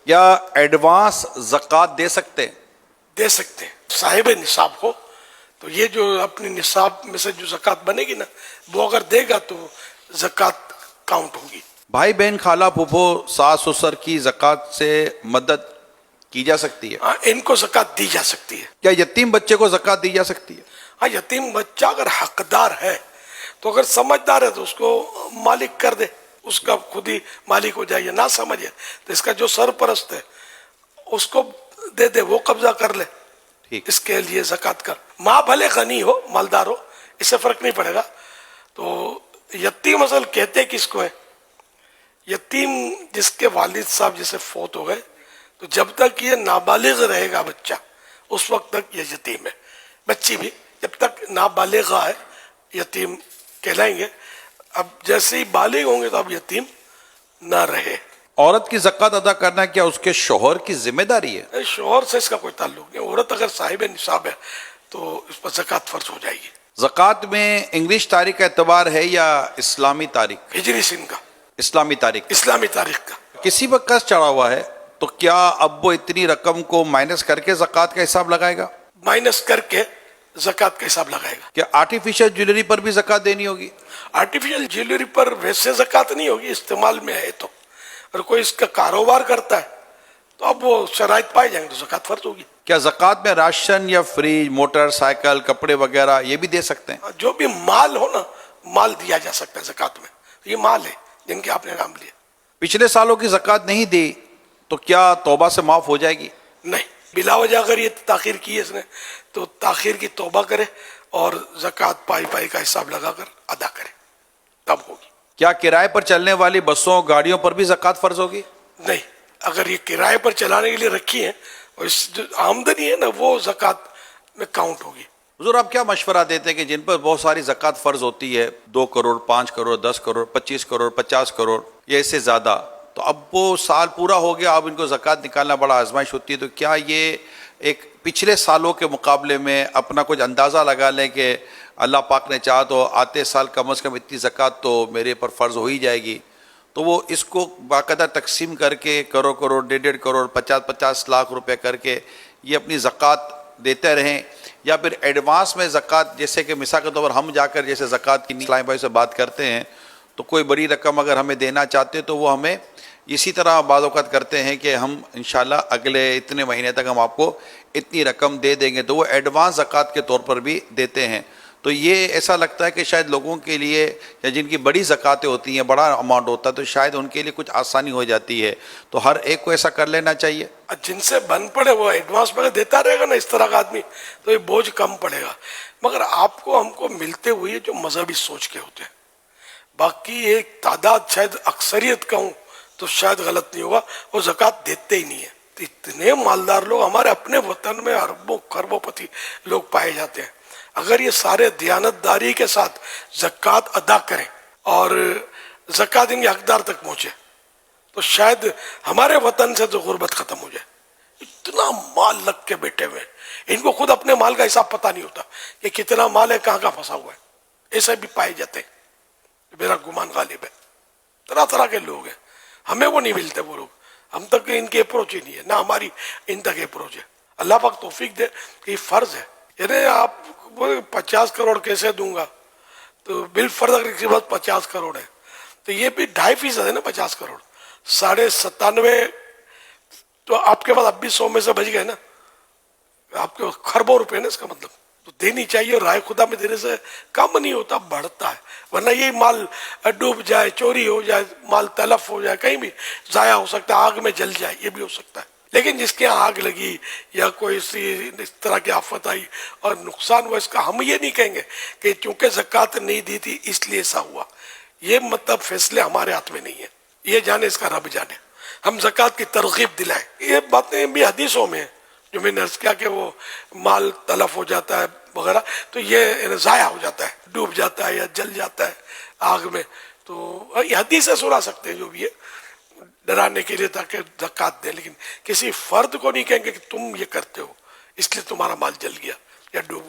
کیا ایڈوانس زکوٰۃ دے سکتے ہیں؟ دے سکتے ہیں صاحب نصاب ہو تو یہ جو اپنی نصاب میں سے جو زکوٰۃ بنے گی نا وہ اگر دے گا تو زکوٰۃ کاؤنٹ ہوگی۔ بھائی بہن خالہ پھوپھو ساس سسر کی زکوٰۃ سے مدد کی جا سکتی ہے؟ ہاں ان کو زکوٰۃ دی جا سکتی ہے۔ کیا یتیم بچے کو زکوٰۃ دی جا سکتی ہے؟ ہاں یتیم بچہ اگر حقدار ہے تو اگر سمجھدار ہے تو اس کو مالک کر دے، اس کا خود ہی مالک ہو جائے، نہ سمجھے تو اس کا جو سرپرست ہے اس کو دے دے، وہ قبضہ کر لے، ٹھیک۔ اس کے لیے زکوٰۃ کر۔ ماں بھلے غنی ہو مالدار ہو اس سے فرق نہیں پڑے گا۔ تو یتیم اصل کہتے کس کو ہے؟ یتیم جس کے والد صاحب جیسے فوت ہو گئے تو جب تک یہ نابالغ رہے گا بچہ اس وقت تک یہ یتیم ہے۔ بچی بھی جب تک نابالغہ ہے یتیم کہلائیں گے، اب جیسے ہی بالغ ہوں گے تو اب یتیم نہ رہے۔ عورت کی زکوٰۃ ادا کرنا کیا اس کے شوہر کی ذمہ داری ہے؟ شوہر سے اس کا کوئی تعلق نہیں، عورت اگر صاحب نصاب ہے تو اس پر زکوٰۃ فرض ہو جائے گی۔ زکوٰۃ میں انگلش تاریخ کا اعتبار ہے یا اسلامی تاریخ؟ ہجری سن کا، اسلامی تاریخ۔ اسلامی تاریخ کا۔ کسی پر قرض چڑھا ہوا ہے تو کیا اب وہ اتنی رقم کو مائنس کر کے زکوٰۃ کا حساب لگائے گا؟ مائنس کر کے زکوٰۃ کا حساب لگائے گا۔ کیا آرٹیفیشل جویلری پر بھی زکوٰۃ دینی ہوگی؟ آرٹیفیشل جیولری پر ویسے زکوٰۃ نہیں ہوگی، استعمال میں ہے تو، اور کوئی اس کا کاروبار کرتا ہے تو اب وہ شرائط پائے جائیں گے تو زکوٰۃ فرض ہوگی۔ کیا زکوٰۃ میں راشن یا فریج، موٹر سائیکل، کپڑے وغیرہ یہ بھی دے سکتے ہیں؟ جو بھی مال ہو نا، مال دیا جا سکتا ہے زکوٰۃ میں، یہ مال ہے جن کے آپ نے نام لیا۔ پچھلے سالوں کی زکوٰۃ نہیں دی تو کیا توبہ سے معاف ہو جائے گی؟ نہیں، بلا وجہ اگر یہ تاخیر کی ہے اس نے تو تاخیر کی توبہ کرے اور زکوٰۃ پائی پائی کا حساب لگا کر ادا کرے، تب ہوگی۔ کیا کرائے پر چلنے والی بسوں گاڑیوں پر بھی زکوٰۃ فرض ہوگی؟ نہیں، اگر یہ کرائے پر چلانے کے لیے رکھی ہیں اور اس جو آمدنی ہے نا وہ زکوٰۃ میں کاؤنٹ ہوگی۔ حضور آپ کیا مشورہ دیتے ہیں کہ جن پر بہت ساری زکوٰۃ فرض ہوتی ہے، 2 کروڑ، 5 کروڑ، 10 کروڑ، 25 کروڑ، 50 کروڑ یا اس سے زیادہ، تو اب وہ سال پورا ہو گیا، اب ان کو زکوٰۃ نکالنا بڑا آزمائش ہوتی ہے، تو کیا یہ ایک پچھلے سالوں کے مقابلے میں اپنا کچھ اندازہ لگا لیں کہ اللہ پاک نے چاہا تو آتے سال کم از کم اتنی زکوٰۃ تو میرے پر فرض ہو ہی جائے گی، تو وہ اس کو باقاعدہ تقسیم کر کے کروڑ، 1.5 کروڑ، 50 لاکھ روپے کر کے یہ اپنی زکوٰۃ دیتے رہیں، یا پھر ایڈوانس میں زکوٰۃ، جیسے کہ مثال کے طور پر ہم جا کر جیسے زکوٰۃ کی اسلامی بھائی سے بات کرتے ہیں تو کوئی بڑی رقم اگر ہمیں دینا چاہتے تو وہ ہمیں اسی طرح بعض اوقات کرتے ہیں کہ ہم انشاءاللہ اگلے اتنے مہینے تک ہم آپ کو اتنی رقم دے دیں گے، تو وہ ایڈوانس زکوٰۃ کے طور پر بھی دیتے ہیں۔ تو یہ ایسا لگتا ہے کہ شاید لوگوں کے لیے یا جن کی بڑی زکوٰۃیں ہوتی ہیں، بڑا اماؤنٹ ہوتا ہے، تو شاید ان کے لیے کچھ آسانی ہو جاتی ہے، تو ہر ایک کو ایسا کر لینا چاہیے۔ جن سے بن پڑے وہ ایڈوانس میں دیتا رہے گا نا اس طرح کا آدمی تو یہ بوجھ کم پڑے گا، مگر آپ کو ہم کو ملتے ہوئے جو مذہبی سوچ کے ہوتے ہیں، باقی ایک تعداد شاید اکثریت کہوں تو شاید غلط نہیں ہوگا، وہ زکوٰۃ دیتے ہی نہیں ہے۔ اتنے مالدار لوگ ہمارے اپنے وطن میں اربوں خربوں پتی لوگ پائے جاتے ہیں، اگر یہ سارے دیانتداری کے ساتھ زکوٰۃ ادا کریں اور زکوٰۃ ان کے حقدار تک پہنچے تو شاید ہمارے وطن سے تو غربت ختم ہو جائے۔ اتنا مال لگ کے بیٹھے ہوئے ہیں، ان کو خود اپنے مال کا حساب پتہ نہیں ہوتا کہ کتنا مال ہے، کہاں کہاں پھنسا ہوا ہے، ایسے بھی پائے جاتے ہیں، میرا گمان غالب ہے۔ طرح طرح کے لوگ ہیں، ہمیں وہ نہیں ملتے، وہ لوگ ہم تک ان کی اپروچ ہی نہیں ہے، نہ ہماری ان تک اپروچ ہے۔ اللہ پاک توفیق دے کہ یہ فرض ہے، یعنی آپ 50 کروڑ کیسے دوں گا، تو بالفرض اگر کسی پاس 50 کروڑ ہے تو یہ بھی 2.5% ہے نا، 50 کروڑ 97.5 تو آپ کے پاس اب بھی 100 میں سے بچ گئے نا، آپ کے خربوں روپے نا، اس کا مطلب تو دینی چاہیے، اور رائے خدا میں دینے سے کم نہیں ہوتا، بڑھتا ہے، ورنہ یہ مال ڈوب جائے، چوری ہو جائے، مال تلف ہو جائے، کہیں بھی ضائع ہو سکتا ہے، آگ میں جل جائے، یہ بھی ہو سکتا ہے۔ لیکن جس کے یہاں آگ لگی یا کوئی اس طرح کی آفت آئی اور نقصان ہوا، اس کا ہم یہ نہیں کہیں گے کہ چونکہ زکوٰۃ نہیں دی تھی اس لیے ایسا ہوا، یہ مطلب فیصلے ہمارے ہاتھ میں نہیں ہے، یہ جانے اس کا رب جانے۔ ہم زکوٰۃ کی ترغیب دلائیں، یہ باتیں بھی حدیثوں میں ہیں جو میں نے عرض کیا کہ وہ مال تلف ہو جاتا ہے وغیرہ تو یہ ضائع ہو جاتا ہے، ڈوب جاتا ہے یا جل جاتا ہے آگ میں، تو یہ حدیثیں سنا سکتے ہیں جو بھی ہے ڈرانے کے لیے تاکہ زکوٰۃ دیں، لیکن کسی فرد کو نہیں کہیں گے کہ تم یہ کرتے ہو اس لیے تمہارا مال جل گیا یا ڈوب